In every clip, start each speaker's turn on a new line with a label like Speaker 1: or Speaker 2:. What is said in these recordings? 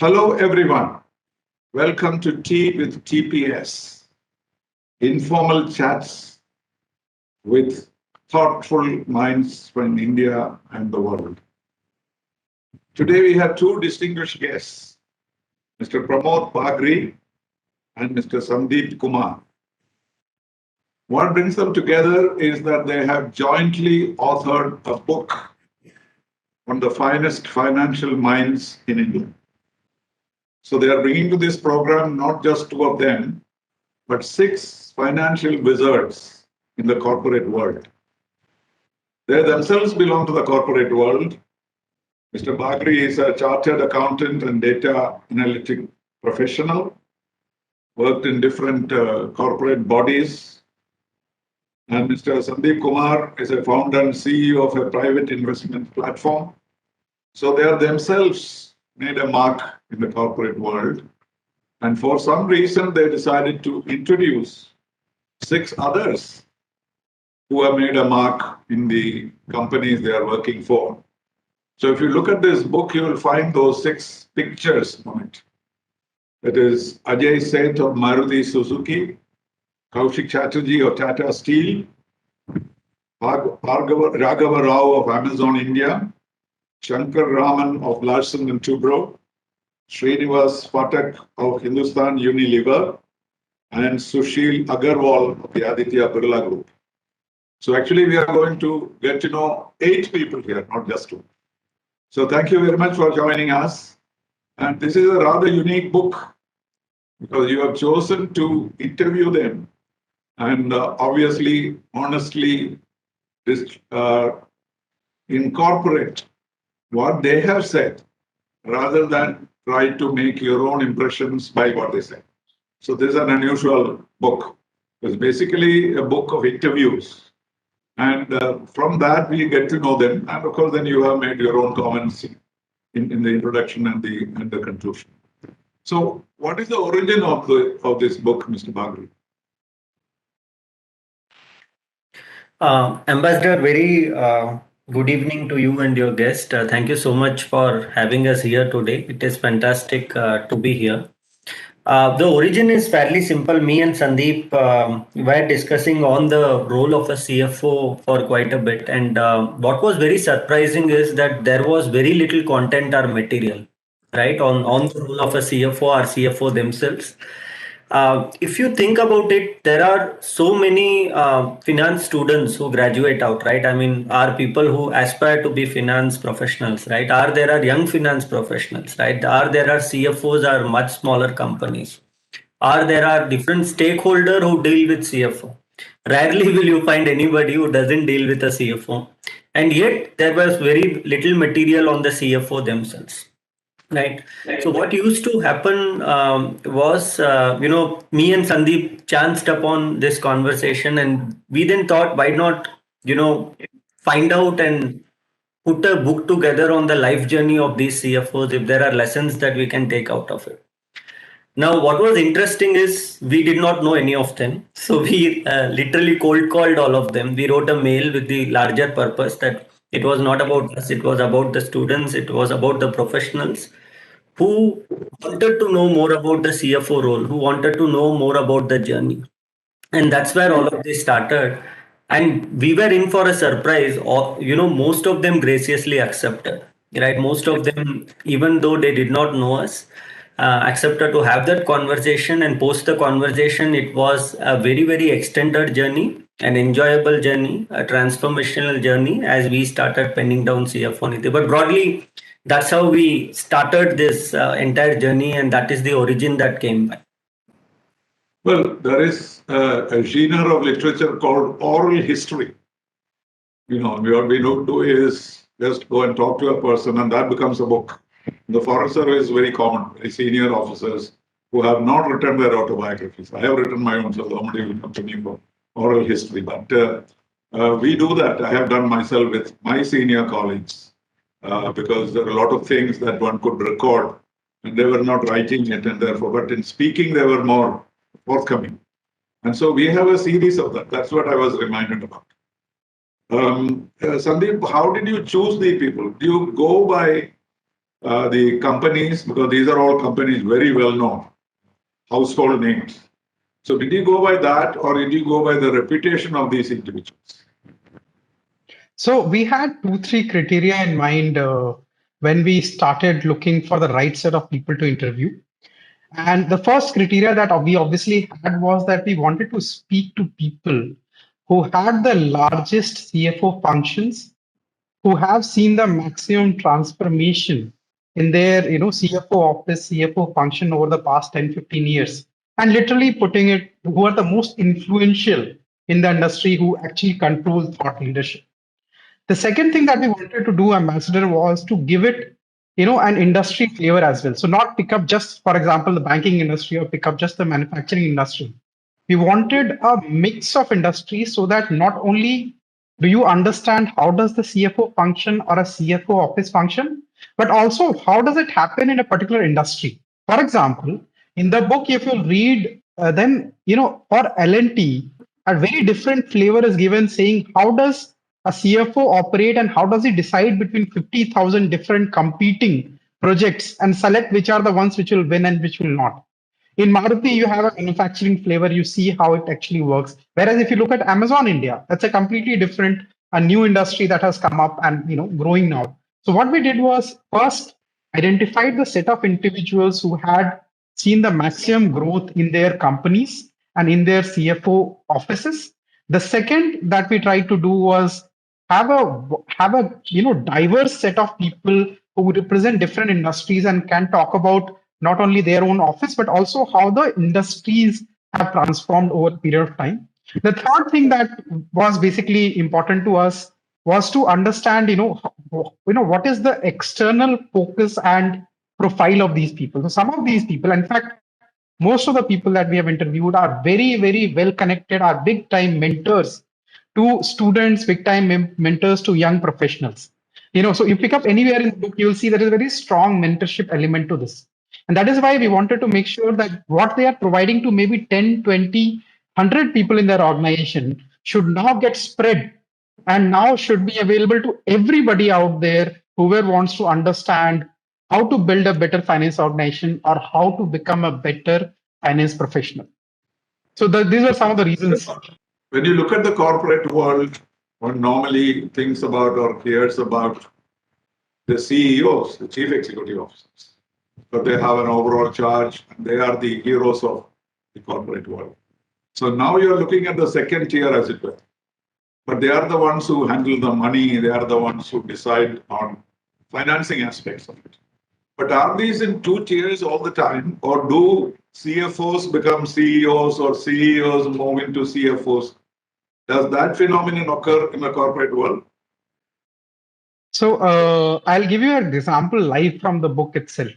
Speaker 1: Hello, everyone. Welcome to Tea with TPS, informal chats with thoughtful minds from India and the world. Today, we have two distinguished guests, Mr. PRAMOD BAGRI and Mr. SANDEEP KUMAR. What brings them together is that they have jointly authored a book on the finest financial minds in India. So they are bringing to this program not just two of them, but six financial wizards in the corporate world. They themselves belong to the corporate world. Mr. Bagri is a chartered accountant and data analytic professional, worked in different corporate bodies. And Mr. Sandeep Kumar is a founder and CEO of a private investment platform. So they are themselves made a mark in the corporate world. And for some reason, they decided to introduce six others who have made a mark in the companies they are working for. So if you look at this book, you will find those six pictures on it. It is Ajay Seth of Maruti Suzuki, Kaushik Chatterjee of Tata Steel, Raghava Rao of Amazon India, Shankar Raman of Larsen and Toubro, Srinivas Phatak of Hindustan Unilever, and Sushil Agarwal of the Aditya Birla Group. So actually, we are going to get to know 8 people here, not just 2. So thank you very much for joining us. And this is a rather unique book because you have chosen to interview them and obviously, honestly, incorporate what they have said rather than try to make your own impressions by what they say. So this is an unusual book. It's basically a book of interviews. And from that, we get to know them. And of course, then you have made your own comments in the introduction and the conclusion. So what is the origin of this book, Mr. Bagri?
Speaker 2: Ambassador, very good evening to you and your guest. Thank you so much for having us here today. It is fantastic to be here. The origin is fairly simple. Me and Sandeep were discussing on the role of a CFO for quite a bit. And what was very surprising is that there was very little content or material, right, on the role of a CFO or CFO themselves. If you think about it, there are so many finance students who graduate out, right? I mean, are people who aspire to be finance professionals, right? Are there are young finance professionals, right? There are CFOs or much smaller companies? Are there are different stakeholder who deal with CFO? Rarely will you find anybody who doesn't deal with a CFO. And yet there was very little material on the CFO themselves. Right. So what used to happen was, me and Sandeep chanced upon this conversation, and we then thought, why not, find out and put a book together on the life journey of these CFOs if there are lessons that we can take out of it. Now, what was interesting is we did not know any of them. So we literally cold called all of them. We wrote a mail with the larger purpose that it was not about us, it was about the students, it was about the professionals who wanted to know more about the CFO role, who wanted to know more about the journey. And that's where all of this started. And we were in for a surprise. Or, most of them graciously accepted, right? Most of them, even though they did not know us, accepted to have that conversation. And post the conversation, it was a very, very extended journey, an enjoyable journey, a transformational journey as we started penning down CFO NITI. But broadly, that's how we started this entire journey, and that is the origin that came by.
Speaker 1: Well, there is a genre of literature called oral history. What we do is just go and talk to a person, and that becomes a book. The Foreign Service is very common, very senior officers who have not written their autobiographies. I have written my own, so somebody will come to me for oral history. But we do that. I have done myself with my senior colleagues because there are a lot of things that one could record, and they were not writing it, and therefore, but in speaking, they were more forthcoming. And so we have a series of that. That's what I was reminded about. Sandeep, how did you choose the people? Do you go by the companies, because these are all companies very well known, household names. So did you go by that, or did you go by the reputation of these individuals?
Speaker 3: So we had two, three criteria in mind when we started looking for the right set of people to interview. And the first criteria that we obviously had was that we wanted to speak to people who had the largest CFO functions, who have seen the maximum transformation in their CFO office, CFO function over the past 10, 15 years. And literally putting it, who are the most influential in the industry, who actually control thought leadership. The second thing that we wanted to do, Ambassador, was to give it, an industry flavor as well. So not pick up just, for example, the banking industry or pick up just the manufacturing industry. We wanted a mix of industries so that not only do you understand how does the CFO function or a CFO office function, but also how does it happen in a particular industry. For example, in the book, if you read, then, for L&T, a very different flavor is given saying how does a CFO operate and how does he decide between 50,000 different competing projects and select which are the ones which will win and which will not. In Maruti, you have a manufacturing flavor, you see how it actually works. Whereas if you look at Amazon India, that's a completely different, a new industry that has come up and growing now. So what we did was first identified the set of individuals who had seen the maximum growth in their companies and in their CFO offices. The second that we tried to do was have a diverse set of people who represent different industries and can talk about not only their own office but also how the industries have transformed over a period of time. The third thing that was basically important to us was to understand what is the external focus and profile of these people. So some of these people, in fact most of the people that we have interviewed, are very, very well connected, are big time mentors to students, big time mentors to young professionals. So you pick up anywhere in the book, you'll see there is a very strong mentorship element to this. And that is why we wanted to make sure that what they are providing to maybe 10, 20, 100 people in their organization should now get spread and now should be available to everybody out there, whoever wants to understand how to build a better finance organization or how to become a better finance professional. So these are some of the reasons.
Speaker 1: When you look at the corporate world, one normally thinks about or hears about the CEOs, the chief executive officers, but they have an overall charge and they are the heroes of the corporate world. So now you're looking at the second tier, as it were. But they are the ones who handle the money, they are the ones who decide on financing aspects of it. But are these in two tiers all the time, or do CFOs become CEOs or CEOs move into CFOs? Does that phenomenon occur in the corporate world?
Speaker 3: So I'll give you an example live from the book itself.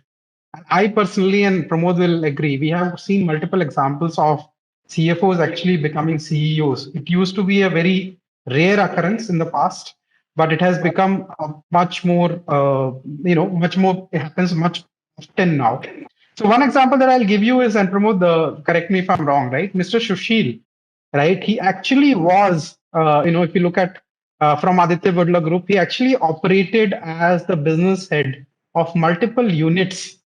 Speaker 3: I personally, and Pramod will agree, we have seen multiple examples of CFOs actually becoming CEOs. It used to be a very rare occurrence in the past, but it has become much more, much more, it happens much often now. So one example that I'll give you is, and Pramod, correct me if I'm wrong, right? Mr. Shushil, right? He actually was, if you look at from Aditya Birla Group, he actually operated as the business head of multiple units,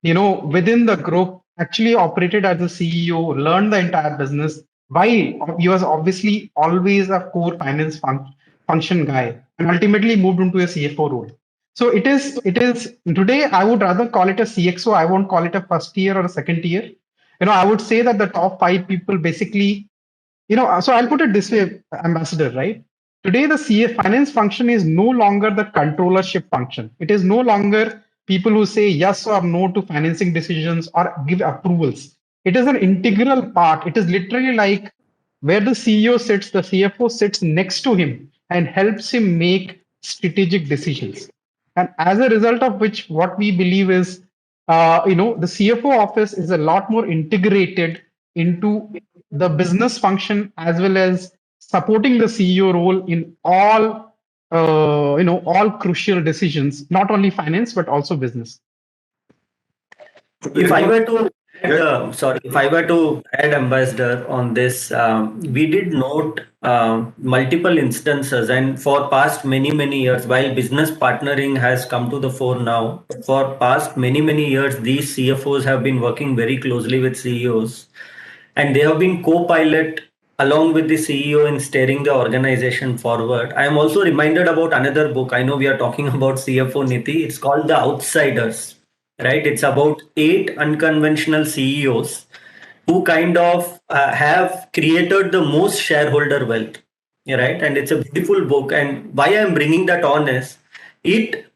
Speaker 3: within the group, actually operated as the CEO, learned the entire business, while he was obviously always a core finance function guy, and ultimately moved into a CFO role. So it is today, I would rather call it a CXO. I won't call it a first tier or a second tier. I would say that the top five people basically, so I'll put it this way, Ambassador, right? Today, the CA finance function is no longer the controllership function. It is no longer people who say yes or no to financing decisions or give approvals. It is an integral part. It is literally like where the CEO sits, the CFO sits next to him and helps him make strategic decisions. And as a result of which, what we believe is, the CFO office is a lot more integrated into the business function as well as supporting the CEO role in all crucial decisions, not only finance but also business.
Speaker 2: If I were to Sorry, if I were to add, Ambassador, on this, we did note multiple instances, and for past many years, while business partnering has come to the fore now, for past many years, these CFOs have been working very closely with CEOs, and they have been co-pilot along with the CEO in steering the organization forward. I am also reminded about another book. I know we are talking about CFO NITI. It's called The Outsiders, right? It's about 8 unconventional CEOs who kind of have created the most shareholder wealth, right? And it's a beautiful book. And why I'm bringing that on is it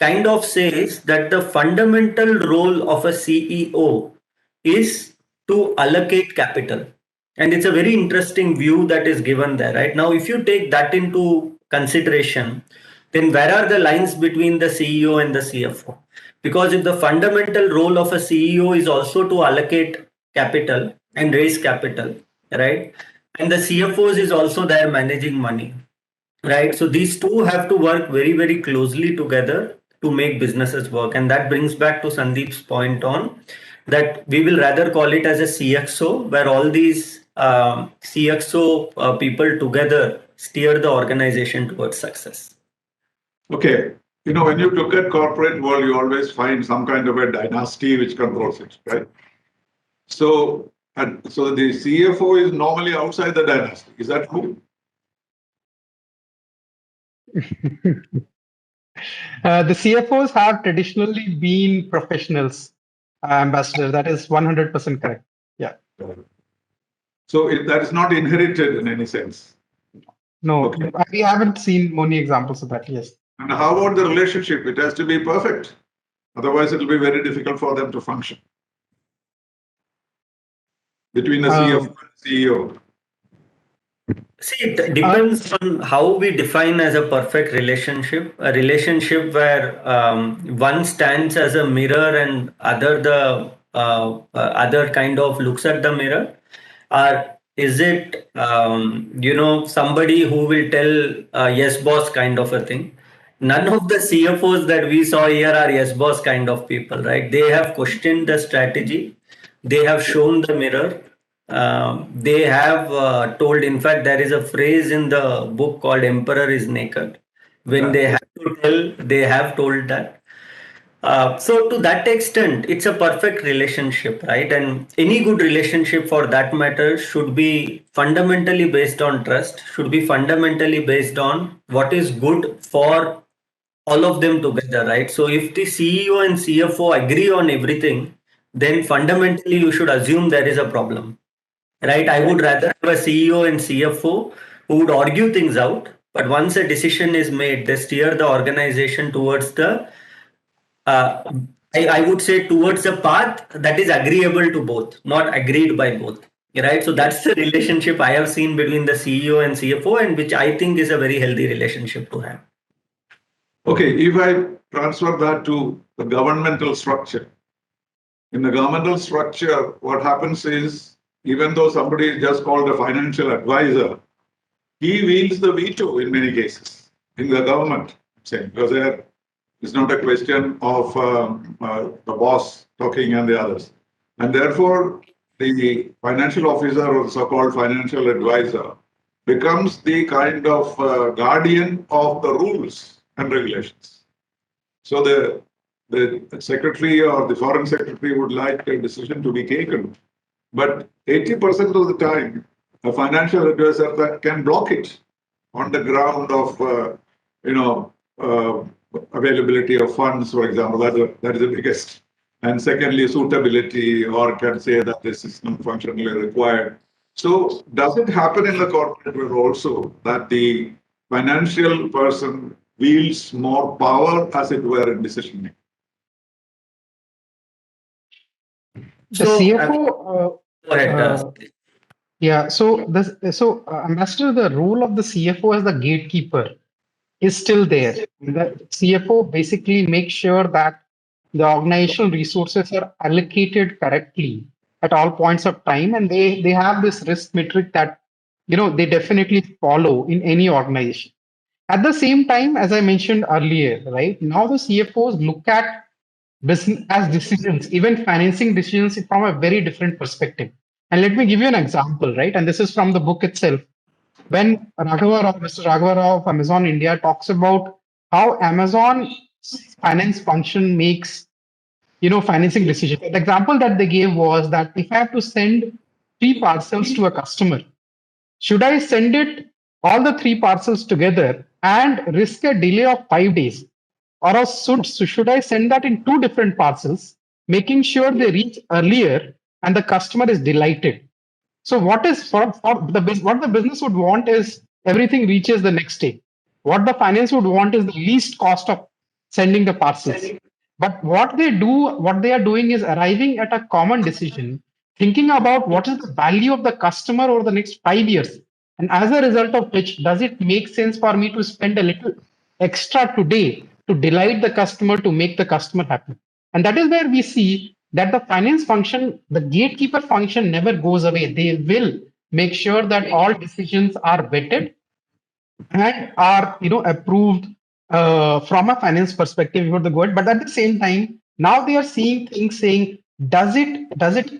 Speaker 2: kind of says that the fundamental role of a CEO is to allocate capital. And it's a very interesting view that is given there, right? Now, if you take that into consideration, then where are the lines between the CEO and the CFO? Because if the fundamental role of a CEO is also to allocate capital and raise capital, right? And the CFOs is also there managing money, right? So these two have to work very closely together to make businesses work. And that brings back to Sandeep's point on that we will rather call it as a CXO, where all these CXO people together steer the organization towards success.
Speaker 1: Okay. When you look at corporate world, you always find some kind of a dynasty which controls it, right? So the CFO is normally outside the dynasty. Is that true?
Speaker 3: The CFOs have traditionally been professionals, Ambassador. That is 100% correct. Yeah.
Speaker 1: So that is not inherited in any sense.
Speaker 3: No,
Speaker 1: Okay.
Speaker 3: we haven't seen many examples of that. Yes.
Speaker 1: And how about the relationship? It has to be perfect. Otherwise, it will be very difficult for them to function between the CFO and CEO.
Speaker 2: See, it depends on how we define as a perfect relationship. A relationship where one stands as a mirror and other kind of looks at the mirror, or is it somebody who will tell yes boss kind of a thing? None of the CFOs that we saw here are yes boss kind of people, right? They have questioned the strategy, they have shown the mirror, they have told. In fact, there is a phrase in the book called "Emperor is naked." When they have to tell, they have told that. So to that extent, it's a perfect relationship, right? And any good relationship for that matter should be fundamentally based on trust, should be fundamentally based on what is good for all of them together, right? So if the CEO and CFO agree on everything, then fundamentally you should assume there is a problem, right? I would rather have a CEO and CFO who would argue things out, but once a decision is made, they steer the organization towards uh, I would say towards a path that is agreeable to both, not agreed by both. Right. So that's the relationship I have seen between the CEO and CFO, and which I think is a very healthy relationship to have.
Speaker 1: Okay, if I transfer that to the governmental structure, in the governmental structure, what happens is, even though somebody is just called a financial advisor, he wields the veto in many cases in the government, say, because there is not a question of the boss talking and the others. And therefore, the financial officer or so-called financial advisor becomes the kind of guardian of the rules and regulations. So the secretary or the foreign secretary would like a decision to be taken, but 80% of the time, a financial advisor that can block it on the ground of availability of funds, for example. That is the biggest. And secondly, suitability, or can say that this is not functionally required. So does it happen in the corporate world also that the financial person wields more power, as it were, in decision making?
Speaker 3: The CFO.
Speaker 2: Go ahead.
Speaker 3: Yeah. So Ambassador, the role of the CFO as the gatekeeper is still there. The CFO basically makes sure that the organizational resources are allocated correctly at all points of time, and they have this risk metric that they definitely follow in any organization. At the same time, as I mentioned earlier, right now the CFOs look at business as decisions, even financing decisions from a very different perspective. And let me give you an example, right? And this is from the book itself. When Mr. Raghava Rao of Amazon India talks about how Amazon finance function makes financing decisions. The example that they gave was that if I have to send 3 parcels to a customer, should I send it all the 3 parcels together and risk a delay of 5 days? Or else should I send that in 2 different parcels, making sure they reach earlier and the customer is delighted? So what is for what the business would want is everything reaches the next day. What the finance would want is the least cost of sending the parcels. But what they are doing is arriving at a common decision, thinking about what is the value of the customer over the next 5 years. And as a result of which, does it make sense for me to spend a little extra today to delight the customer, to make the customer happy? And that is where we see that the finance function, the gatekeeper function never goes away. They will make sure that all decisions are vetted and are approved from a finance perspective before the goal. But at the same time, now they are seeing things saying, does it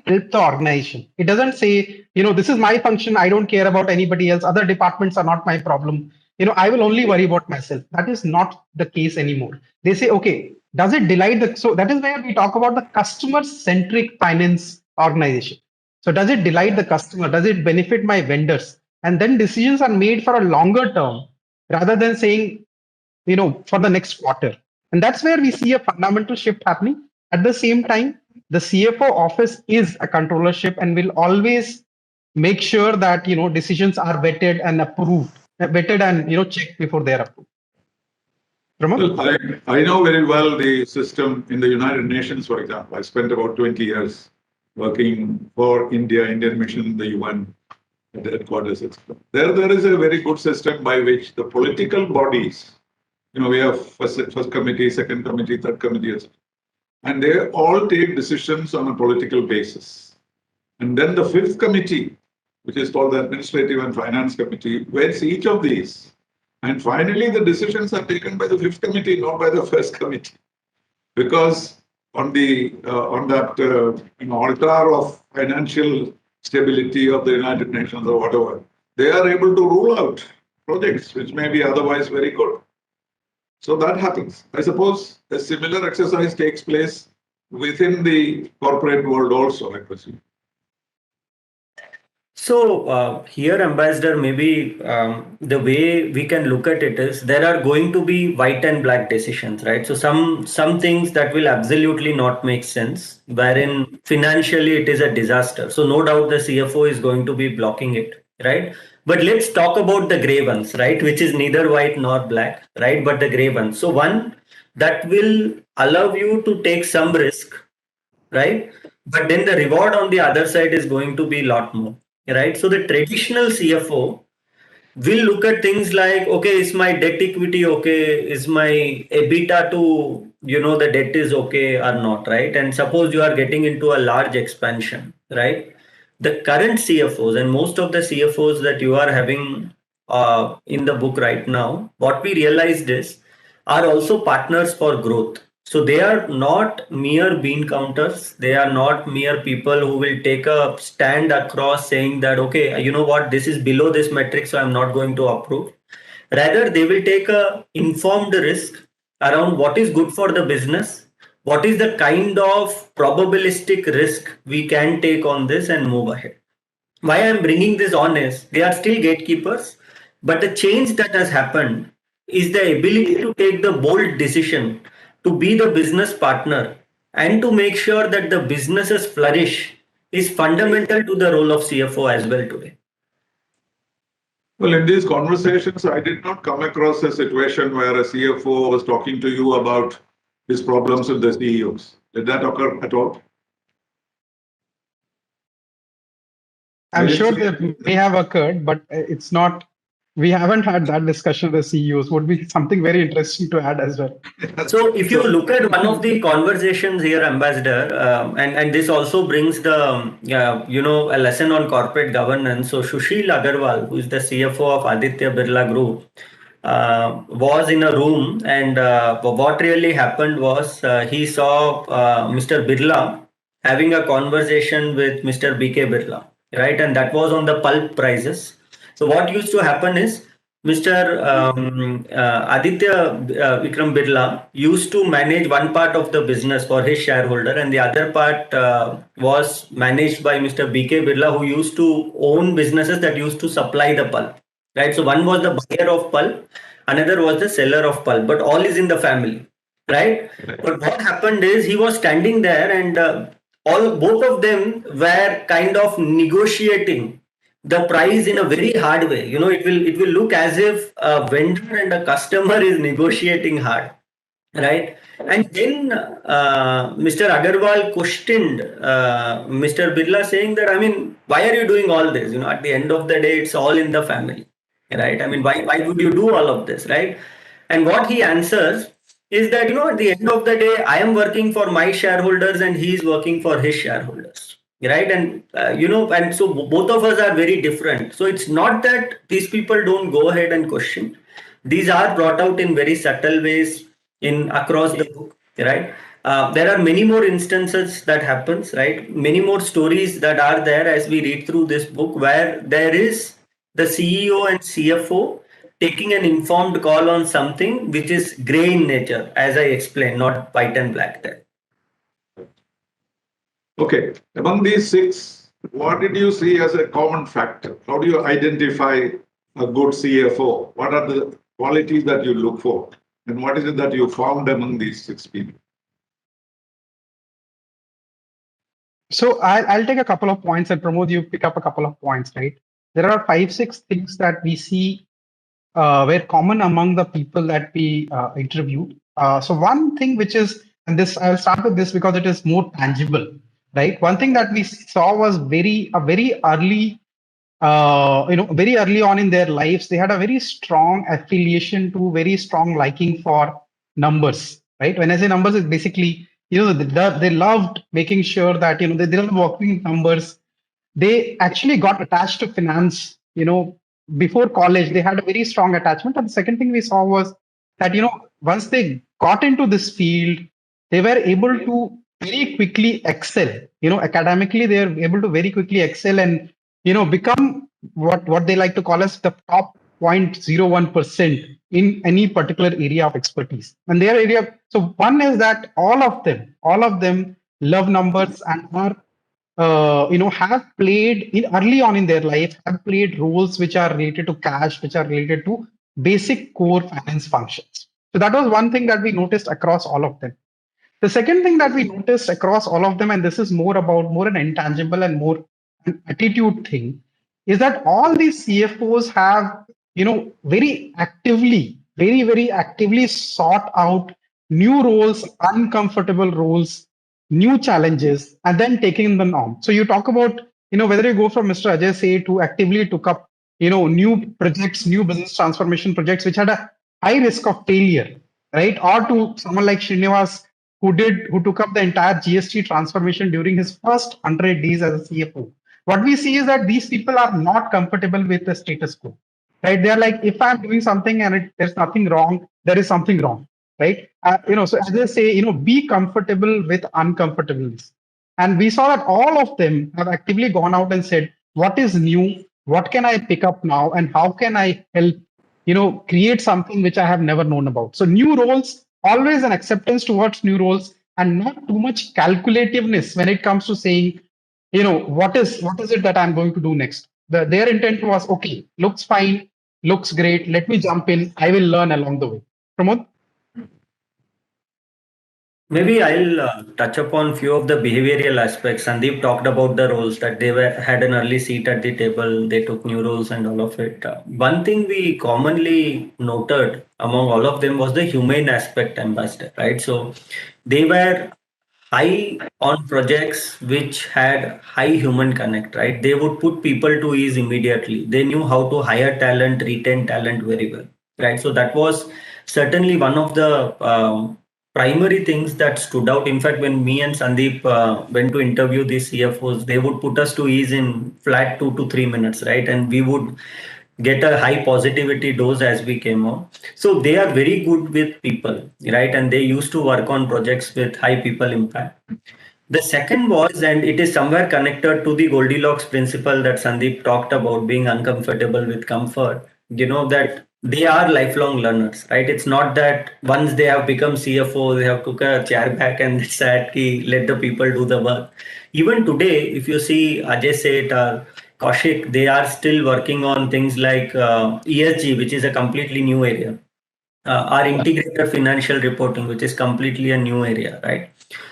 Speaker 3: help the organization? It doesn't say, this is my function, I don't care about anybody else, other departments are not my problem, I will only worry about myself. That is not the case anymore. They say, okay, does it delight the so that is where we talk about the customer centric finance organization. So does it delight the customer? Does it benefit my vendors? And then decisions are made for a longer term rather than saying, for the next quarter. And that's where we see a fundamental shift happening. At the same time, the CFO office is a controllership and will always make sure that decisions are vetted and approved, vetted and checked before they're approved.
Speaker 1: Well, I know very well the system in the United Nations, for example. I spent about 20 years working for Indian mission in the UN at the headquarters. There is a very good system by which the political bodies, we have first committee, second committee, third committee, etc. And they all take decisions on a political basis. And then the fifth committee, which is called the Administrative and Finance Committee, vets each of these. And finally, the decisions are taken by the fifth committee, not by the first committee, because on that altar of financial stability of the United Nations or whatever, they are able to rule out projects which may be otherwise very good. So that happens. I suppose a similar exercise takes place within the corporate world also, I presume.
Speaker 2: So here, Ambassador, maybe the way we can look at it is there are going to be white and black decisions, right? So some things that will absolutely not make sense, wherein financially it is a disaster. So no doubt the CFO is going to be blocking it, right? But let's talk about the gray ones, right? Which is neither white nor black, right? But the gray ones. So one that will allow you to take some risk, right? But then the reward on the other side is going to be a lot more, right? So the traditional CFO will look at things like, okay, is my debt equity okay? Is my EBITDA to, the debt is okay or not, right? And suppose you are getting into a large expansion, right? The current CFOs and most of the CFOs that you are having in the book right now, what we realized is are also partners for growth. So they are not mere bean counters. They are not mere people who will take a stand across saying that, okay, you know what, this is below this metric, so I'm not going to approve. Rather, they will take a informed risk around what is good for the business, what is the kind of probabilistic risk we can take on this and move ahead. Why I'm bringing this on is they are still gatekeepers, but the change that has happened is the ability to take the bold decision to be the business partner and to make sure that the businesses flourish is fundamental to the role of CFO as well today.
Speaker 1: Well, in these conversations, I did not come across a situation where a CFO was talking to you about his problems with the CEOs. Did that occur at all?
Speaker 3: I'm sure that may have occurred, but it's not. We haven't had that discussion with the CEOs. Would be something very interesting to add as well.
Speaker 2: So if you look at one of the conversations here, Ambassador, and this also brings the a lesson on corporate governance. So Sushil Agarwal, who is the CFO of Aditya Birla Group, was in a room, and what really happened was he saw Mr. Birla having a conversation with Mr. BK Birla, right? And that was on the pulp prices. So what used to happen is Mr. Aditya Vikram Birla used to manage one part of the business for his shareholder, and the other part was managed by Mr. BK Birla, who used to own businesses that used to supply the pulp. Right. So one was the buyer of pulp, another was the seller of pulp, but all is in the family. Right. But what happened is he was standing there, and all both of them were kind of negotiating the price in a very hard way. It will look as if a vendor and a customer is negotiating hard, right? And then Mr. Agarwal questioned Mr. Birla, saying that, I mean, why are you doing all this? At the end of the day, it's all in the family, right? I mean, why would you do all of this, right? And what he answers is that, at the end of the day, I am working for my shareholders and he is working for his shareholders, right? And and so both of us are very different. So it's not that these people don't go ahead and question. These are brought out in very subtle ways in across the book, right? There are many more instances that happens, right? Many more stories that are there as we read through this book, where there is the CEO and CFO taking an informed call on something which is gray in nature, as I explained, not white and black there.
Speaker 1: Okay, among these six, what did you see as a common factor? How do you identify a good CFO? What are the qualities that you look for? And what is it that you found among these six people?
Speaker 3: So I'll take a couple of points, and Pramod, you pick up a couple of points, right? There are 5, 6 things that we see were common among the people that we interviewed. So one thing which is, and this I'll start with this because it is more tangible, right? One thing that we saw was very early, very early on in their lives, they had a very strong affiliation to very strong liking for numbers, right? When I say numbers, it's basically, they loved making sure that, they love working with numbers. They actually got attached to finance, before college. They had a very strong attachment. And the second thing we saw was that, once they got into this field, they were able to very quickly excel. Academically, they are able to very quickly excel and, become what they like to call as the top 0.01% in any particular area of expertise. And their area, so one is that all of them love numbers and are have played in early on in their life, have played roles which are related to cash, which are related to basic core finance functions. So that was one thing that we noticed across all of them. The second thing that we noticed across all of them, and this is more an intangible and more an attitude thing, is that all these CFOs have, very actively sought out new roles, uncomfortable roles, new challenges, and then taking them on. So you talk about, whether you go from Mr. Ajay Say to actively took up, new projects, new business transformation projects, which had a high risk of failure, right? Or to someone like Srinivas, who took up the entire GST transformation during his first 100 days as a CFO. What we see is that these people are not comfortable with the status quo, right? They're like, if I'm doing something and there's nothing wrong, there is something wrong, right? So as they say, be comfortable with uncomfortableness. And we saw that all of them have actively gone out and said, what is new? What can I pick up now? And how can I help, create something which I have never known about? So new roles, always an acceptance towards new roles, and not too much calculativeness when it comes to saying, what is it that I'm going to do next? Their intent was, okay, looks fine, looks great, let me jump in, I will learn along the way. Pramod?
Speaker 2: Maybe I'll touch upon few of the behavioral aspects. Sandeep talked about the roles that they had an early seat at the table, they took new roles and all of it. One thing we commonly noted among all of them was the humane aspect, ambassador, right? So they were high on projects which had high human connect, right? They would put people to ease immediately. They knew how to hire talent, retain talent very well, right? So that was certainly one of the primary things that stood out. In fact, when me and Sandeep went to interview these CFOs, they would put us to ease in flat 2 to 3 minutes, right? And we would get a high positivity dose as we came out. So they are very good with people, right? And they used to work on projects with high people impact. The second was, and it is somewhere connected to the Goldilocks principle that Sandeep talked about, being uncomfortable with comfort. That they are lifelong learners, right? It's not that once they have become CFO, they have took a chair back and said, let the people do the work. Even today, if you see Ajay Seth or Kaushik, they are still working on things like ESG, which is a completely new area. Our integrated financial reporting, which is completely a new area, right?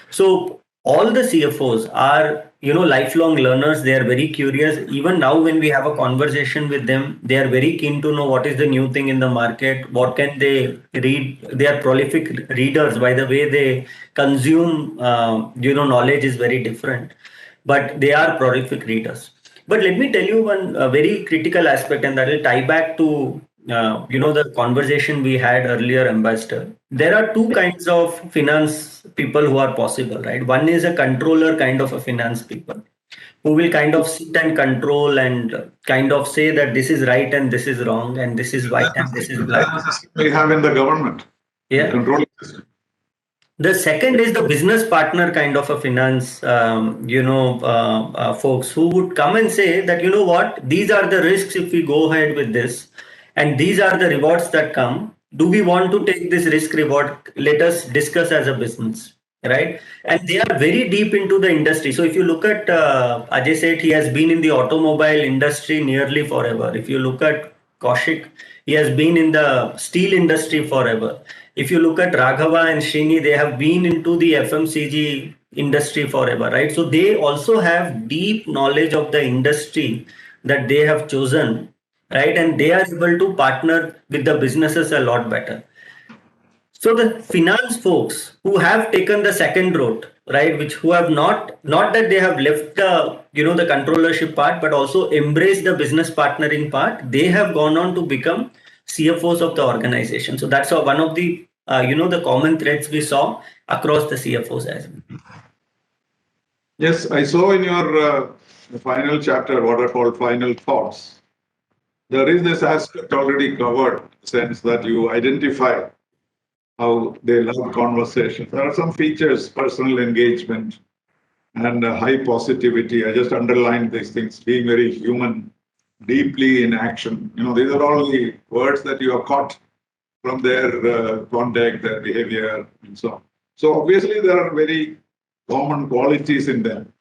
Speaker 2: So all the CFOs are, lifelong learners. They are very curious. Even now, when we have a conversation with them, they are very keen to know what is the new thing in the market. What can they read? They are prolific readers. By the way, they consume, knowledge is very different, but they are prolific readers. But let me tell you one very critical aspect, and that will tie back to the conversation we had earlier, Ambassador. There are two kinds of finance people who are possible, right? One is a controller kind of a finance people who will kind of sit and control and kind of say that this is right and this is wrong and this is white and this is black.
Speaker 1: We have in the government.
Speaker 2: Yeah.
Speaker 1: Controlling system.
Speaker 2: The second is the business partner kind of a finance, folks who would come and say that, what, these are the risks if we go ahead with this, and these are the rewards that come. Do we want to take this risk reward? Let us discuss as a business, right? And they are very deep into the industry. So if you look at Ajay Seth, he has been in the automobile industry nearly forever. If you look at Kaushik, he has been in the steel industry forever. If you look at Raghava and Srini, they have been into the FMCG industry forever, right? So they also have deep knowledge of the industry that they have chosen, right? And they are able to partner with the businesses a lot better. So the finance folks who have taken the second route, right, which who have not that they have left the the controllership part, but also embraced the business partnering part, they have gone on to become CFOs of the organization. So that's one of the the common threads we saw across the CFOs as well.
Speaker 1: Yes, I saw in your final chapter what are called final thoughts. There is this aspect already covered, sense that you identify how they love conversation. There are some features, personal engagement and high positivity. I just underlined these things, being very human, deeply in action. These are all the words that you have caught from their conduct, their behavior, and so on. So obviously there are very common qualities in them.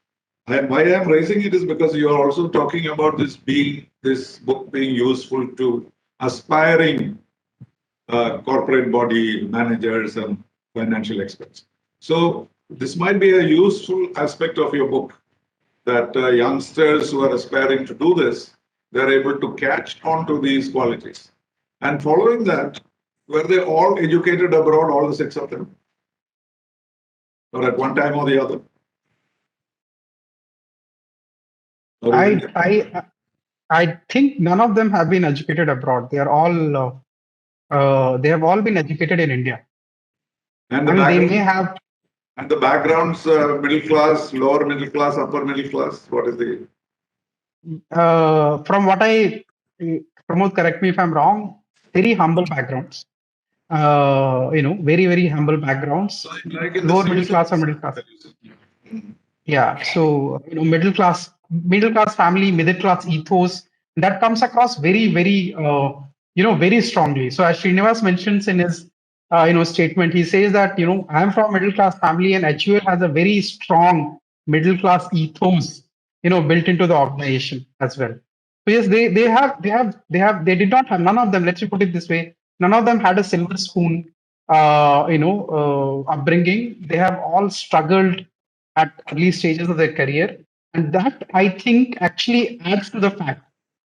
Speaker 1: And why I'm raising it is because you are also talking about this book being useful to aspiring corporate body managers and financial experts. So this might be a useful aspect of your book that youngsters who are aspiring to do this, they're able to catch on to these qualities. And following that, were they all educated abroad, all the six of them? Or at one time or the other?
Speaker 3: I think none of them have been educated abroad. They have all been educated in India.
Speaker 1: And
Speaker 3: they may have.
Speaker 1: And the backgrounds, middle class, lower middle class, upper middle class. What is the?
Speaker 3: From what Pramod, correct me if I'm wrong. Very humble backgrounds. Very very humble backgrounds.
Speaker 1: Like
Speaker 3: lower middle class or middle class. Yeah, so middle class family, middle class ethos that comes across very, very, very strongly. So as Srinivas mentions in his, statement, he says that I am from middle class family, and HUL has a very strong middle class ethos, built into the organization as well. So yes, they did not have, none of them. Let's put it this way: none of them had a silver spoon, upbringing. They have all struggled at early stages of their career, and that I think actually adds to the fact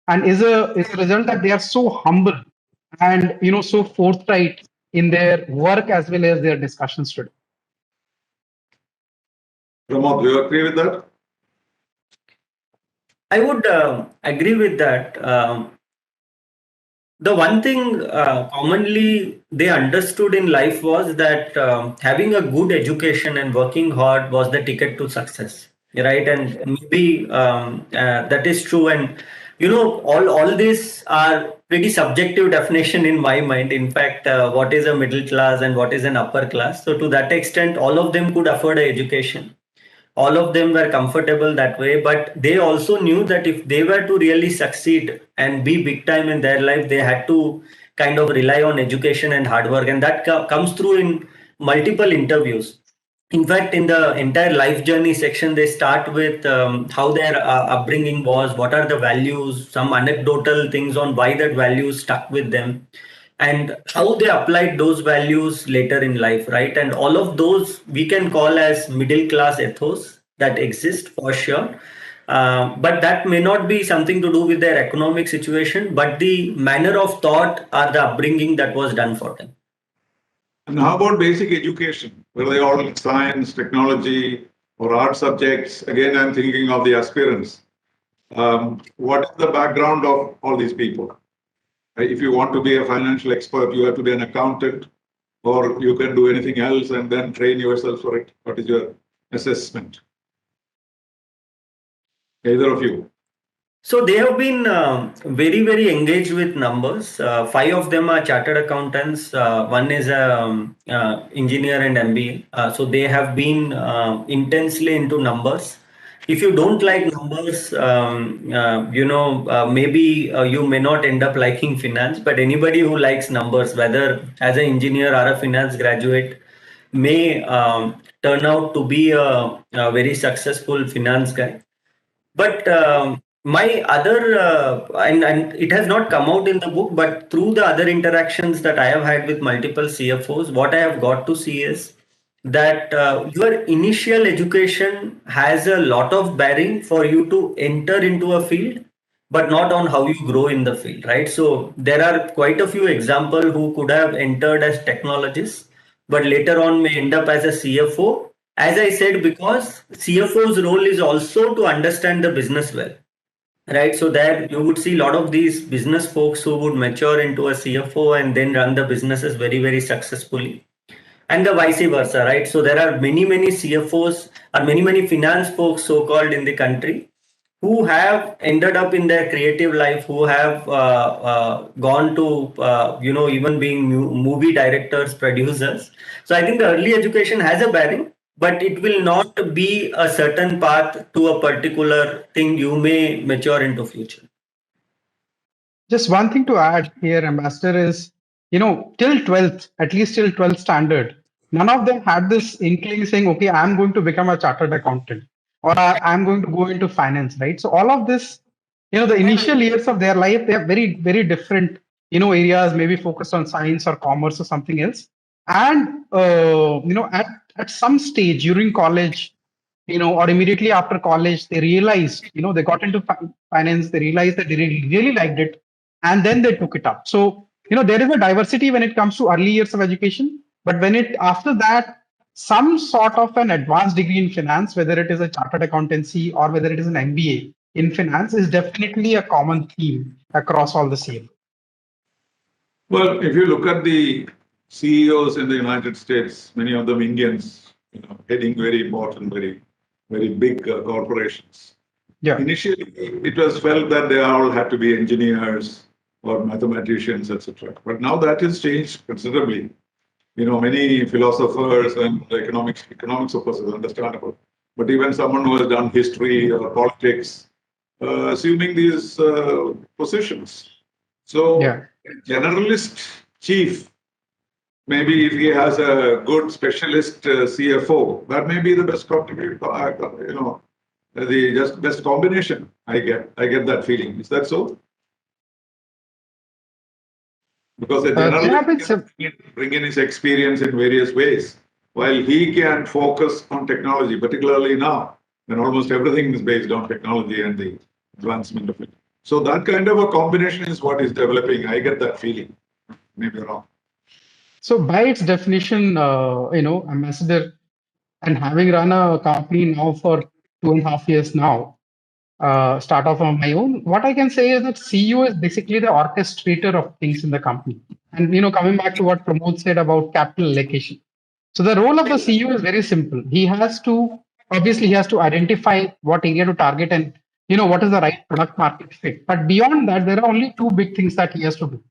Speaker 3: and is a result that they are so humble and so forthright in their work as well as their discussions today.
Speaker 1: Pramod, do you agree with that?
Speaker 2: I would agree with that. The one thing commonly they understood in life was that having a good education and working hard was the ticket to success, right? And maybe that is true. And All these are pretty subjective definition in my mind. In fact, what is a middle class and what is an upper class? So to that extent, all of them could afford an education. All of them were comfortable that way, but they also knew that if they were to really succeed and be big time in their life, they had to kind of rely on education and hard work, and that comes through in multiple interviews. In fact, in the entire life journey section, they start with how their upbringing was, what are the values, some anecdotal things on why that values stuck with them, and how they applied those values later in life, right? And all of those we can call as middle class ethos that exist for sure. But that may not be something to do with their economic situation, but the manner of thought or the upbringing that was done for them.
Speaker 1: And how about basic education? Were they all in science, technology, or art subjects? Again, I'm thinking of the aspirants. What is the background of all these people? If you want to be a financial expert, you have to be an accountant, or you can do anything else and then train yourself for it. What is your assessment? Either of you.
Speaker 2: So they have been very, very engaged with numbers. Five of them are chartered accountants. One is a engineer and MBA. So they have been intensely into numbers. If you don't like numbers, maybe you may not end up liking finance. But anybody who likes numbers, whether as an engineer or a finance graduate, may turn out to be a very successful finance guy. But my other, and it has not come out in the book, but through the other interactions that I have had with multiple CFOs, what I have got to see is that your initial education has a lot of bearing for you to enter into a field, but not on how you grow in the field, right? So there are quite a few examples who could have entered as technologists, but later on may end up as a CFO. As I said, because CFO's role is also to understand the business well, right? So there you would see a lot of these business folks who would mature into a CFO and then run the businesses very, very successfully, and the vice versa, right? So there are many, many CFOs or many, many finance folks, so called, in the country who have ended up in their creative life, who have gone to, even being movie directors, producers. So I think the early education has a bearing, but it will not be a certain path to a particular thing you may mature into future.
Speaker 3: Just one thing to add here, Ambassador, is, till 12th, at least till 12th standard, none of them had this inkling saying, okay, I'm going to become a chartered accountant or I'm going to go into finance, right? So all of this, the initial years of their life, they are very, very different, areas, maybe focused on science or commerce or something else. And, at some stage during college, or immediately after college, they realized, they got into finance, they realized that they really liked it, and then they took it up. So, there is a diversity when it comes to early years of education, but when it after that, some sort of an advanced degree in finance, whether it is a chartered accountancy or whether it is an MBA in finance, is definitely a common theme across all the same.
Speaker 1: Well, if you look at the CEOs in the United States, many of them Indians, heading very important, very, very big corporations.
Speaker 3: Yeah.
Speaker 1: Initially, it was felt that they all had to be engineers or mathematicians, etc. But now that has changed considerably. Many philosophers and economics of course is understandable, but even someone who has done history or politics, assuming these positions. So,
Speaker 3: Yeah.
Speaker 1: generalist chief, maybe if he has a good specialist CFO, that may be the best the just best combination. I get that feeling. Is that so? Because the generalist can bring in his experience in various ways, while he can focus on technology, particularly now, when almost everything is based on technology and the advancement of it. So that kind of a combination is what is developing. I get that feeling. Maybe wrong.
Speaker 3: So by its definition, Ambassador, and having run a company now for 2.5 years now, start off on my own, what I can say is that CEO is basically the orchestrator of things in the company. And coming back to what Pramod said about capital allocation. So the role of the CEO is very simple. He has to identify what area to target and what is the right product market fit. But beyond that, there are only two big things that he has to do.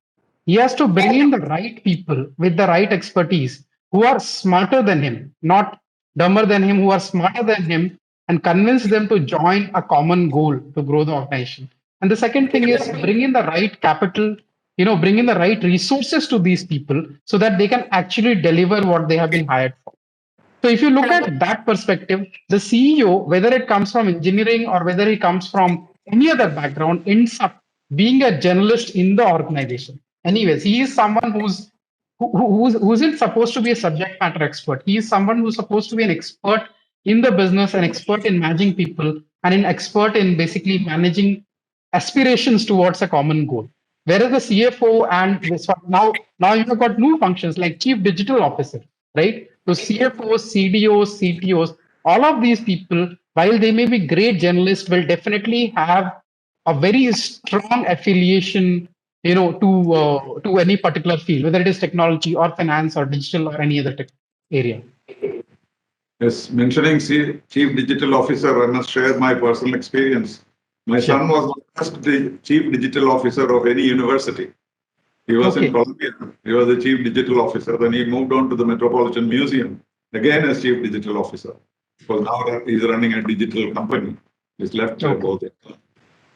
Speaker 3: He has to bring in the right people with the right expertise who are smarter than him, not dumber than him, who are smarter than him, and convince them to join a common goal to grow the organization. And the second thing is bring in the right capital, bring in the right resources to these people so that they can actually deliver what they have been hired for. So if you look at that perspective, the CEO, whether it comes from engineering or whether it comes from any other background, ends up being a journalist in the organization. Anyways, he is someone who isn't supposed to be a subject matter expert. He is someone who's supposed to be an expert in the business, an expert in managing people, and an expert in basically managing aspirations towards a common goal. Whereas the CFO and now you've got new functions like chief digital officer, right? So CFOs, CDOs, CTOs, all of these people, while they may be great journalists, will definitely have a very strong affiliation, to any particular field, whether it is technology or finance or digital or any other tech area.
Speaker 1: Yes, mentioning Chief Digital Officer, I must share my personal experience. My son was the first Chief Digital Officer of any university. He was in Columbia. He was the Chief Digital Officer. Then he moved on to the Metropolitan Museum, again as Chief Digital Officer. Because now he's running a digital company. He's left both.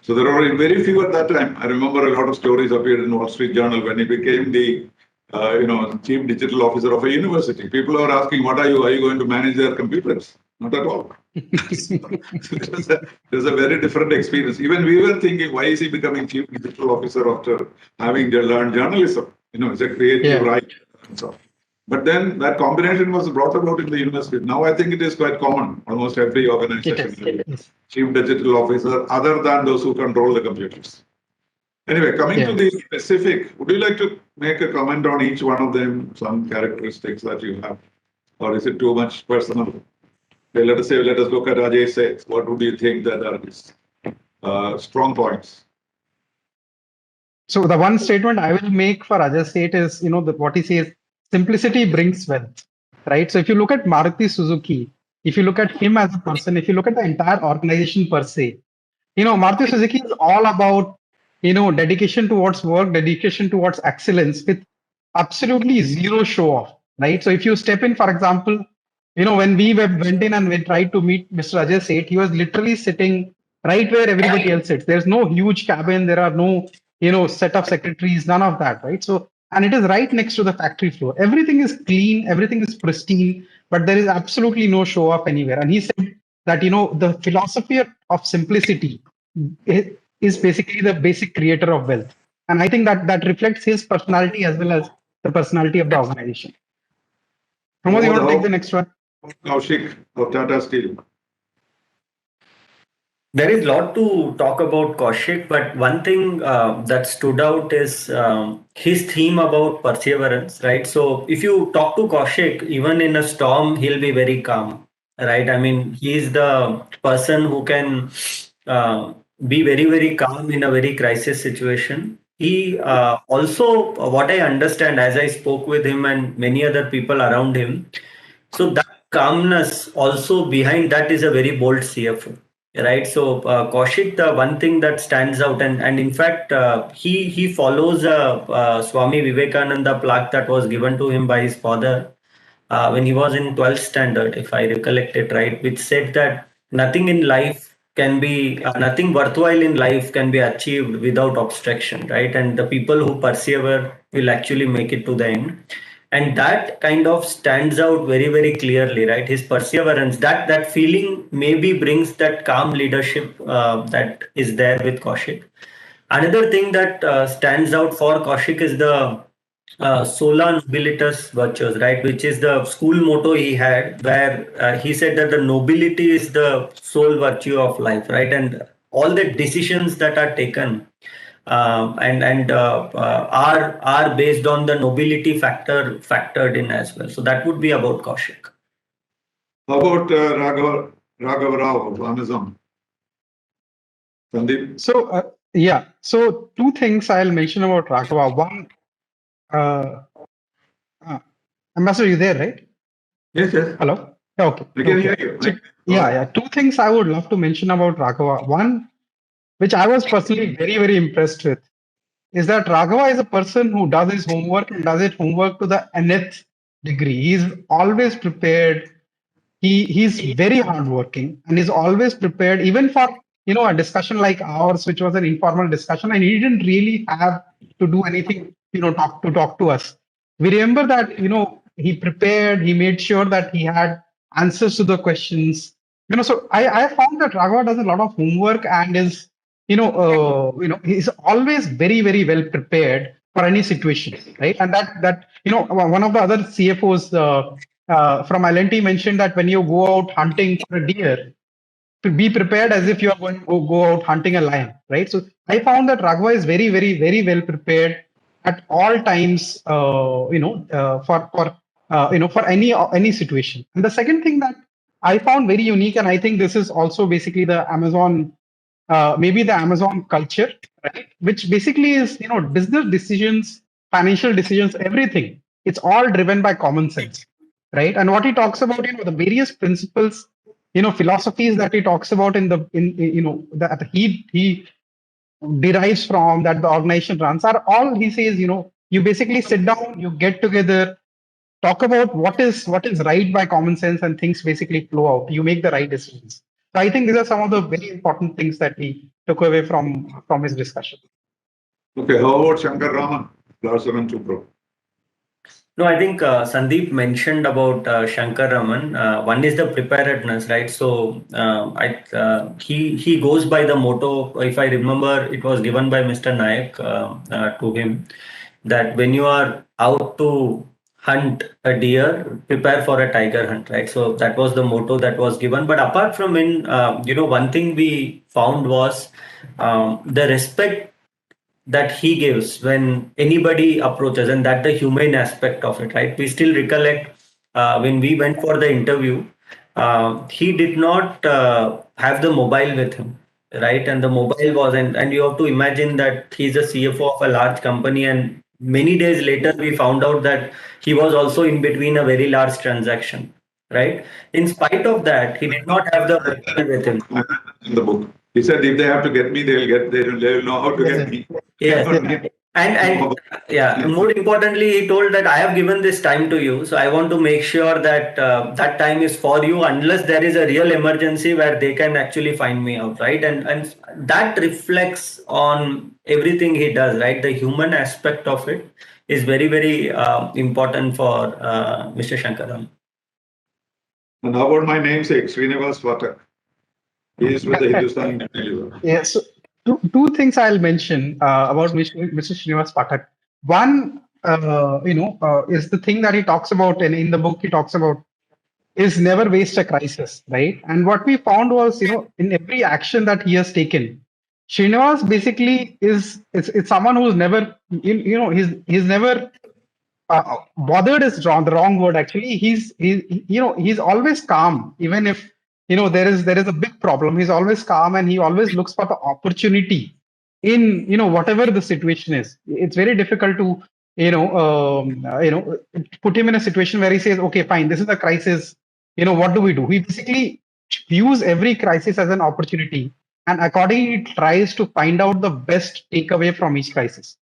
Speaker 1: So there were very few at that time. I remember a lot of stories appeared in Wall Street Journal when he became the Chief Digital Officer of a university. People are asking, what are you? Are you going to manage their computers? Not at all. There's a very different experience. Even we were thinking, why is he becoming Chief Digital Officer after having learned journalism? It's a creative right. And so. But then that combination was brought about in the university. Now I think it is quite common. Almost every organization has Chief Digital Officer, other than those who control the computers. Anyway, coming to the specific, would you like to make a comment on each one of them, some characteristics that you have? Or is it too much personal? Okay, let us look at Ajay says. What would you think that are his strong points?
Speaker 3: So the one statement I will make for Ajay Seth is, what he says, simplicity brings wealth, right? So if you look at Maruti Suzuki, if you look at him as a person, if you look at the entire organization per se, Maruti Suzuki is all about, dedication towards work, dedication towards excellence with absolutely zero show off, right? So if you step in, for example, when we went in and we tried to meet Mr. Ajay Seth, he was literally sitting right where everybody else sits. There's no huge cabin. There are no, set of secretaries, none of that, right? So, and it is right next to the factory floor. Everything is clean, everything is pristine, but there is absolutely no show off anywhere. And he said that, the philosophy of simplicity is basically the basic creator of wealth. And I think that reflects his personality as well as the personality of the organization. Pramod, you want to take the next one?
Speaker 1: Kaushik of Tata Steel.
Speaker 2: There is a lot to talk about Kaushik, but one thing that stood out is his theme about perseverance, right? So if you talk to Kaushik, even in a storm, he'll be very calm, right? I mean, he's the person who can be very, very calm in a very crisis situation. He also, what I understand as I spoke with him and many other people around him, so that calmness also behind that is a very bold CFO, right? So Kaushik, the one thing that stands out, and in fact, he follows Swami Vivekananda plaque that was given to him by his father when he was in 12th standard, if I recollect it right, which said that nothing in life can be, nothing worthwhile in life can be achieved without obstruction, right? And the people who persevere will actually make it to the end. And that kind of stands out very, very clearly, right? His perseverance, that feeling maybe brings that calm leadership that is there with Kaushik. Another thing that stands out for Kaushik is the sola nobilitas virtues, right? Which is the school motto he had, where he said that the nobility is the sole virtue of life, right? And all the decisions that are taken are based on the nobility factored in as well. So that would be about Kaushik.
Speaker 1: How about Raghav Rao of Amazon? Sandeep?
Speaker 3: So, so two things I'll mention about Raghava. One, Ambassador, you there, right?
Speaker 1: Yes.
Speaker 3: Hello? Okay.
Speaker 1: I can hear you.
Speaker 3: So, two things I would love to mention about Raghava. One, which I was personally very, very impressed with, is that Raghava is a person who does his homework and does his homework to the nth degree. He's always prepared. He's very hardworking and is always prepared, even for a discussion like ours, which was an informal discussion, and he didn't really have to do anything, talk to us. We remember that he prepared. He made sure that he had answers to the questions. So I found that Raghava does a lot of homework and is he's always very, very well prepared for any situation, right? And that one of the other CFOs from L&T mentioned that when you go out hunting for a deer, to be prepared as if you are going to go out hunting a lion, right? So I found that Raghava is very, very, very well prepared at all times, for any situation. And the second thing that I found very unique, and I think this is also basically the Amazon, maybe the Amazon culture, right? Which basically is business decisions, financial decisions, everything. It's all driven by common sense, right? And what he talks about, the various principles, philosophies that he talks about that he derives from, that the organization runs, are all, he says, you basically sit down, you get together, talk about what is right by common sense, and things basically flow out. You make the right decisions. So I think these are some of the very important things that we took away from his discussion.
Speaker 1: Okay, how about Shankar Raman, Larsen and Toubro?
Speaker 2: No, I think Sandeep mentioned about Shankar Raman. One is the preparedness, right? So he goes by the motto. If I remember, it was given by Mr. Nayak to him, that when you are out to hunt a deer, prepare for a tiger hunt, right? So that was the motto that was given. But apart from one thing we found was the respect that he gives when anybody approaches, and that the humane aspect of it, right? We still recollect when we went for the interview, he did not have the mobile with him, right? And the mobile was, and you have to imagine that he's a CFO of a large company, and many days later we found out that he was also in between a very large transaction, right? In spite of that, he did not have the mobile with him.
Speaker 1: In the book, he said if they have to get me, they will know how to get me.
Speaker 2: Yes. And yeah, more importantly, he told that I have given this time to you, so I want to make sure that that time is for you, unless there is a real emergency where they can actually find me out, right? And that reflects on everything he does, right? The human aspect of it is very, very important for Mr. Shankaram.
Speaker 1: And how about my namesake, Srinivas Pathak? He is with the Hindustan Unilever.
Speaker 3: Yes. So two things I'll mention about Mr. Srinivas Pathak. One, is the thing that he talks about, and in the book he talks about, is never waste a crisis, right? And what we found was, in every action that he has taken, Srinivas basically is someone who's never, he's never bothered is the wrong word actually. He's always calm, even if there is a big problem. He's always calm, and he always looks for the opportunity in whatever the situation is. It's very difficult to put him in a situation where he says, okay, fine, this is a crisis, what do we do? He basically views every crisis as an opportunity, and accordingly tries to find out the best takeaway from each crisis.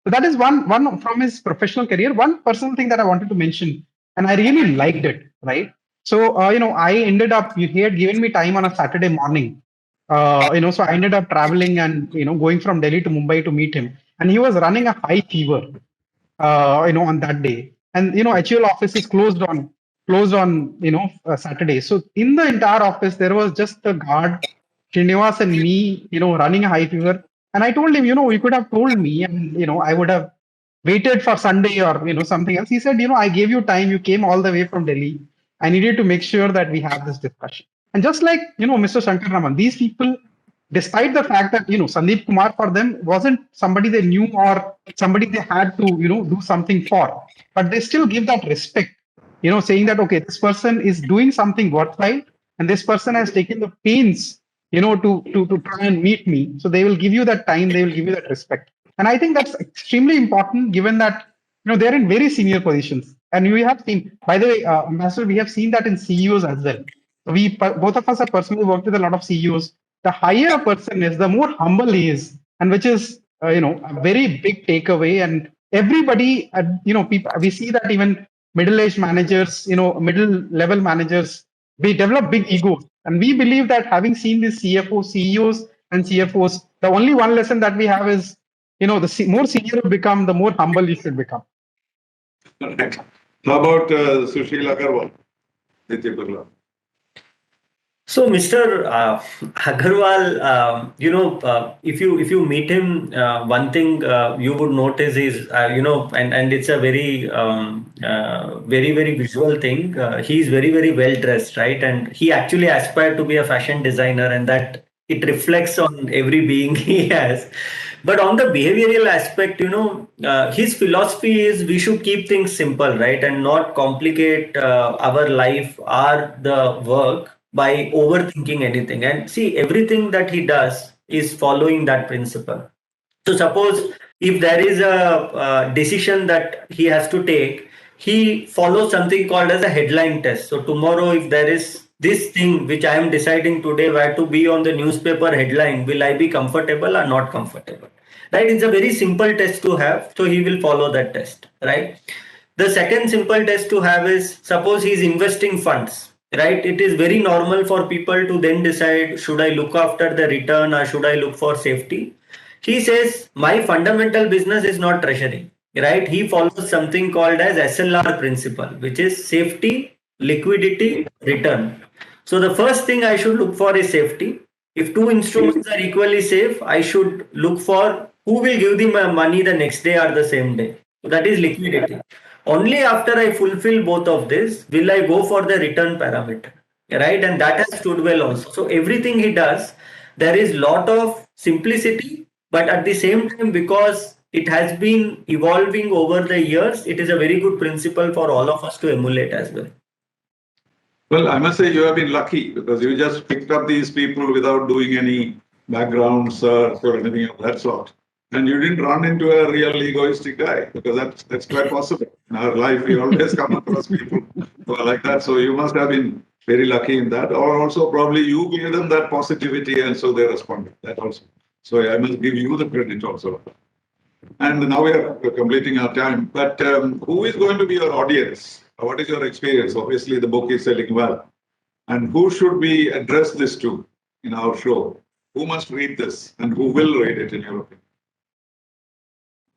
Speaker 3: So that is one from his professional career. One personal thing that I wanted to mention, and I really liked it, right? So I ended up, he had given me time on a Saturday morning. So I ended up traveling and going from Delhi to Mumbai to meet him, and he was running a high fever, on that day. And HUL office is closed on Saturday. So in the entire office, there was just the guard, Srinivas, and me, running a high fever. And I told him, you could have told me, and I would have waited for Sunday or something else. He said, I gave you time. You came all the way from Delhi. I needed to make sure that we have this discussion. And just like Mr. Shankar Raman, these people, despite the fact that Sandeep Kumar for them wasn't somebody they knew or somebody they had to do something for, but they still give that respect, saying that, okay, this person is doing something worthwhile, and this person has taken the pains to try and meet me. So they will give you that time, they will give you that respect. And I think that's extremely important, given that they're in very senior positions. And we have seen, by the way, Ambassador, we have seen that in CEOs as well. Both of us have personally worked with a lot of CEOs the higher a person is, the more humble he is, and which is a very big takeaway. And everybody, people, we see that even middle-aged managers, middle-level managers, we develop big egos, and we believe that having seen these CEOs and CFOs, the only one lesson that we have is, more senior you become, the more humble you should become.
Speaker 1: Right. How about Sushil Agarwal? Nitya Birla.
Speaker 2: So, Mr. Agarwal, if you meet him, one thing you would notice is, and it's a very very visual thing. He's very very well dressed, right? And he actually aspired to be a fashion designer, and that it reflects on every being he has. But on the behavioral aspect, his philosophy is we should keep things simple, right, and not complicate our life or the work by overthinking anything. And see, everything that he does is following that principle. So suppose if there is a decision that he has to take, he follows something called as a headline test. So tomorrow, if there is this thing which I am deciding today where to be on the newspaper headline, will I be comfortable or not comfortable? Right? It's a very simple test to have. So he will follow that test. Right? The second simple test to have is, suppose he is investing funds, right? It is very normal for people to then decide, should I look after the return or should I look for safety? He says, my fundamental business is not treasury, right? He follows something called as SLR principle, which is safety, liquidity, return. So the first thing I should look for is safety. If two instruments are equally safe, I should look for who will give the money the next day or the same day. So that is liquidity. Only after I fulfill both of this will I go for the return parameter, right? And that has stood well also. So everything he does, there is lot of simplicity, but at the same time, because it has been evolving over the years, it is a very good principle for all of us to emulate as well.
Speaker 1: Well, I must say you have been lucky because you just picked up these people without doing any background search or anything of that sort. And you didn't run into a real egoistic guy because that's quite possible. In our life, we always come across people who are like that. So you must have been very lucky in that. Or also probably you gave them that positivity and so they responded. That also. So I must give you the credit also. And now we are completing our time. But who is going to be your audience? What is your experience? Obviously, the book is selling well. And who should we address this to in our show? Who must read this and who will read it in your opinion?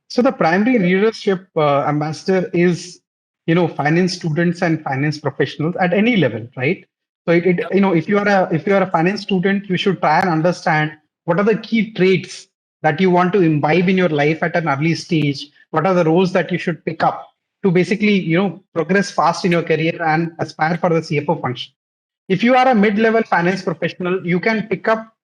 Speaker 3: So the primary readership ambassador is, finance students and finance professionals at any level, right? So if you are a finance student, you should try and understand what are the key traits that you want to imbibe in your life at an early stage. What are the roles that you should pick up to basically, progress fast in your career and aspire for the CFO function. If you are a mid-level finance professional, you can pick up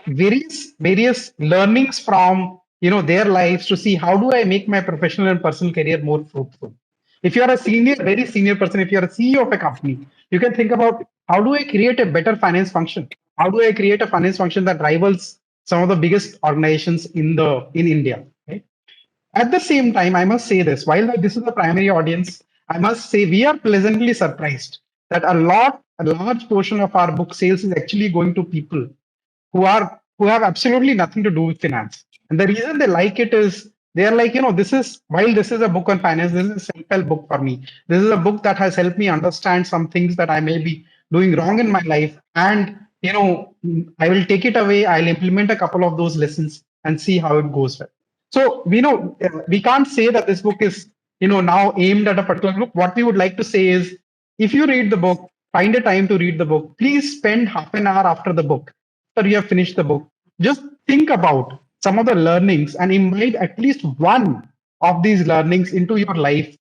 Speaker 3: various learnings from their lives to see how do I make my professional and personal career more fruitful. If you are a very senior person, if you are a CEO of a company, you can think about how do I create a better finance function. How do I create a finance function that rivals some of the biggest organizations in India, right? At the same time, I must say this, while this is the primary audience, I must say we are pleasantly surprised that a large portion of our book sales is actually going to people who have absolutely nothing to do with finance. And the reason they like it is they are like, this is a book on finance, this is a self-help book for me. This is a book that has helped me understand some things that I may be doing wrong in my life. And, I will take it away, I'll implement a couple of those lessons and see how it goes well. So we can't say that this book is now aimed at a particular group. What we would like to say is, if you read the book, find a time to read the book. Please spend half an hour after the book, after you have finished the book. Just think about some of the learnings and imbibe at least one of these learnings into your life.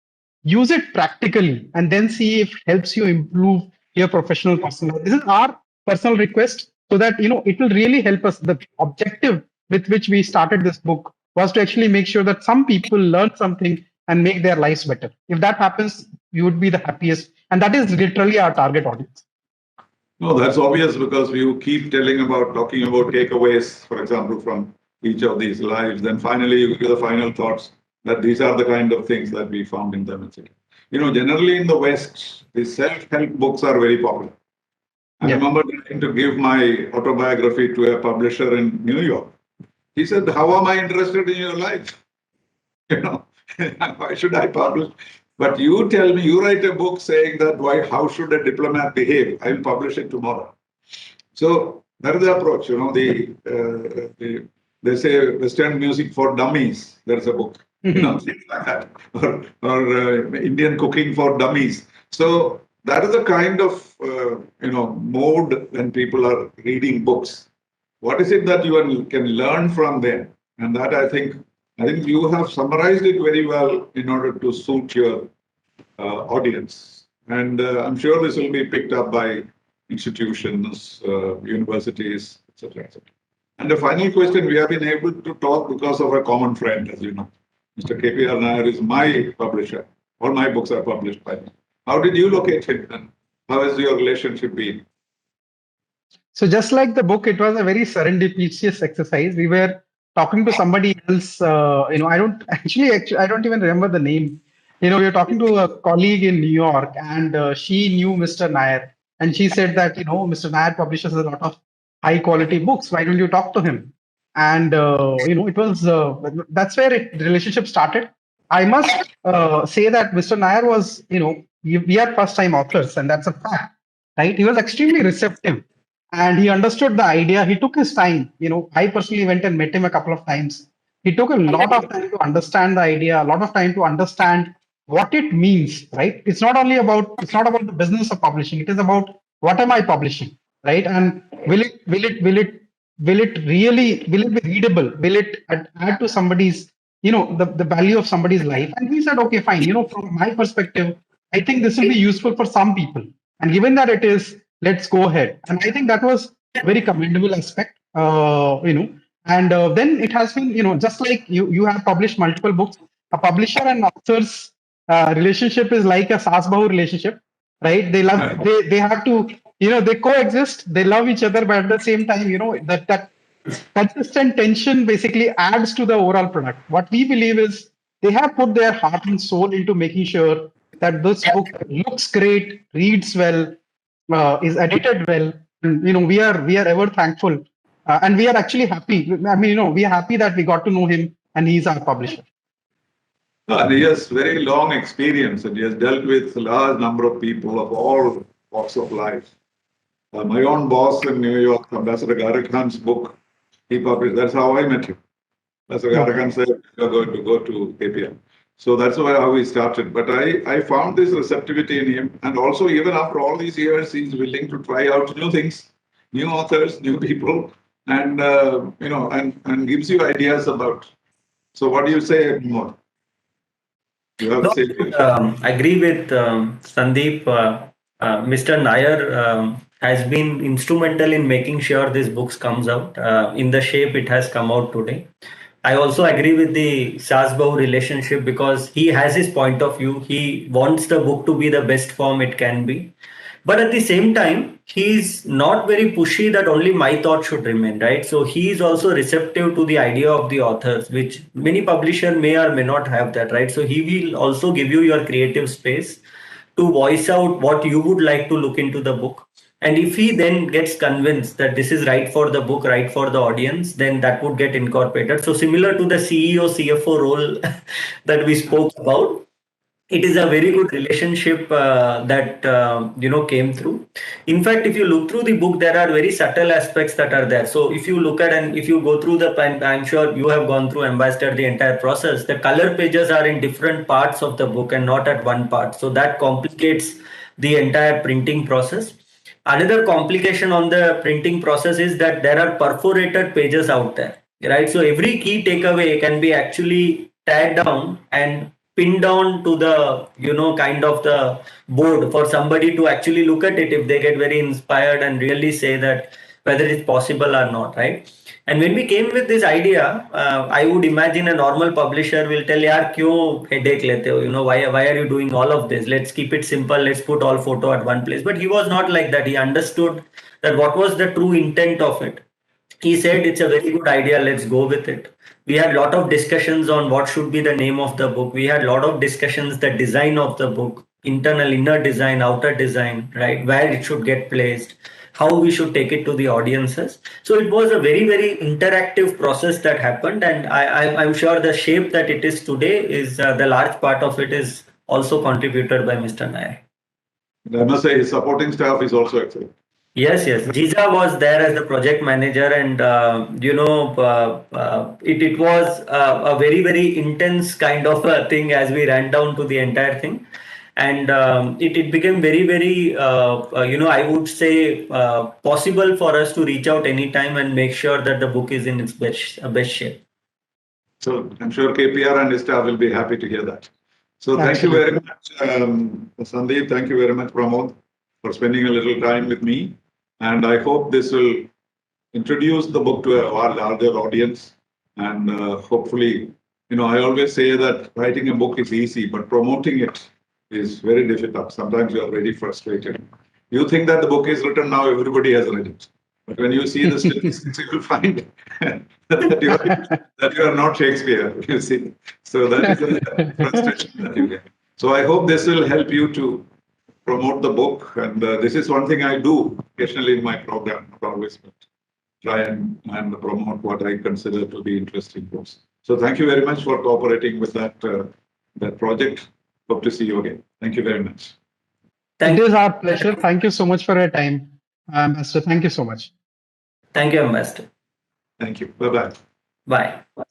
Speaker 3: Use it practically, and then see if it helps you improve your professional personal. This is our personal request, so that it will really help us. The objective with which we started this book was to actually make sure that some people learn something and make their lives better. If that happens, you would be the happiest. And that is literally our target audience.
Speaker 1: No, that's obvious because you keep talking about takeaways, for example, from each of these lives. Then finally, you give the final thoughts that these are the kind of things that we found in them, etc. Generally in the West, the self-help books are very popular. I remember trying to give my autobiography to a publisher in New York. He said, "How am I interested in your life? You know, why should I publish? But you tell me, you write a book saying that how should a diplomat behave? I will publish it tomorrow." So that is the approach. They say Western music for dummies. There's a book, things like that, or Indian cooking for dummies. So that is the kind of mode when people are reading books. What is it that you can learn from them? And that I think you have summarized it very well in order to suit your audience. And I'm sure this will be picked up by institutions, universities, etc., etc. And the final question, we have been able to talk because of a common friend, as you know. Mr. KPR Nair is my publisher. All my books are published by him. How did you locate him, and how has your relationship been?
Speaker 3: So just like the book, it was a very serendipitous exercise. We were talking to somebody else. I don't I don't even remember the name. We were talking to a colleague in New York, and she knew Mr. Nair, and she said that Mr. Nair publishes a lot of high quality books. Why don't you talk to him? And it was that's where the relationship started. I must say that Mr. Nair was we are first time authors, and that's a fact, right? He was extremely receptive and he understood the idea. He took his time. I personally went and met him a couple of times. He took a lot of time to understand the idea, a lot of time to understand what it means, right? It's not about the business of publishing. It is about what am I publishing, right? And will it really, will it be readable? Will it add to somebody's, the value of somebody's life? And we said, okay, fine. From my perspective, I think this will be useful for some people. And given that it is, let's go ahead. And I think that was a very commendable aspect, And then it has been, just like you have published multiple books, a publisher and author's relationship is like a Sas-Bahu relationship, right? They have to, they coexist, they love each other, but at the same time, that consistent tension basically adds to the overall product. What we believe is they have put their heart and soul into making sure that this book looks great, reads well, is edited well. And, we are ever thankful, and we are actually happy. I mean, we are happy that we got to know him, and he's our publisher.
Speaker 1: And he has very long experience, and he has dealt with a large number of people of all walks of life. My own boss in New York, Ambassador Garakhan's book, he published. That's how I met him. Ambassador Garakhan said, "You're going to go to KPM." So that's how we started. But I found this receptivity in him. And also, even after all these years, he's willing to try out new things, new authors, new people, and, and gives you ideas about. So what do you say more? You have
Speaker 2: I agree with Sandeep. Mr. Nair has been instrumental in making sure this books comes out in the shape it has come out today. I also agree with the Sas-Bahu relationship because he has his point of view. He wants the book to be the best form it can be. But at the same time, he's not very pushy that only my thought should remain, right? So he is also receptive to the idea of the authors, which many publisher may or may not have that, right? So he will also give you your creative space to voice out what you would like to look into the book. And if he then gets convinced that this is right for the book, right for the audience, then that would get incorporated. So similar to the CEO, CFO role that we spoke about, it is a very good relationship that came through. In fact, if you look through the book, there are very subtle aspects that are there. So if you look at and if you go through I'm sure you have gone through Ambassador the entire process. The color pages are in different parts of the book and not at one part. So that complicates the entire printing process. Another complication on the printing process is that there are perforated pages out there, right? So every key takeaway can be actually tagged down and pinned down to the kind of the board for somebody to actually look at it if they get very inspired and really say that whether it's possible or not, right? And when we came with this idea, I would imagine a normal publisher will tell, "Yaar, kyun headache lete ho? Why are you doing all of this? Let's keep it simple. Let's put all photo at one place." But he was not like that. He understood that what was the true intent of it. He said, "It's a very good idea. Let's go with it." We had a lot of discussions on what should be the name of the book. We had a lot of discussions the design of the book. internal inner design, outer design, right? Where it should get placed, how we should take it to the audiences. So it was a very, very interactive process that happened, and I'm sure the shape that it is today is the large part of it is also contributed by Mr. Nair.
Speaker 1: And I must say, his supporting staff is also excellent.
Speaker 2: Yes, yes. Jiza was there as the project manager, and it was a very, very intense kind of a thing as we ran down to the entire thing, and it became very, very I would say possible for us to reach out anytime and make sure that the book is in its best shape.
Speaker 1: So I'm sure KPR and his staff will be happy to hear that. So thank you very much, Sandeep. Thank you very much, Pramod, for spending a little time with me. And I hope this will introduce the book to a larger audience. And hopefully, I always say that writing a book is easy, but promoting it is very difficult. Sometimes you are very frustrated. You think that the book is written now, everybody has read it. But when you see the statistics, you will find that you are not Shakespeare, you see. So that is the frustration that you get. So I hope this will help you to promote the book. And this is one thing I do occasionally in my program, not always, but try and promote what I consider to be interesting books. So thank you very much for cooperating with that project. Hope to see you again. Thank you very much.
Speaker 3: It is our pleasure. Thank you so much for your time, Ambassador. Thank you so much.
Speaker 2: Thank you, Ambassador.
Speaker 1: Thank you. Bye-bye.
Speaker 2: Bye.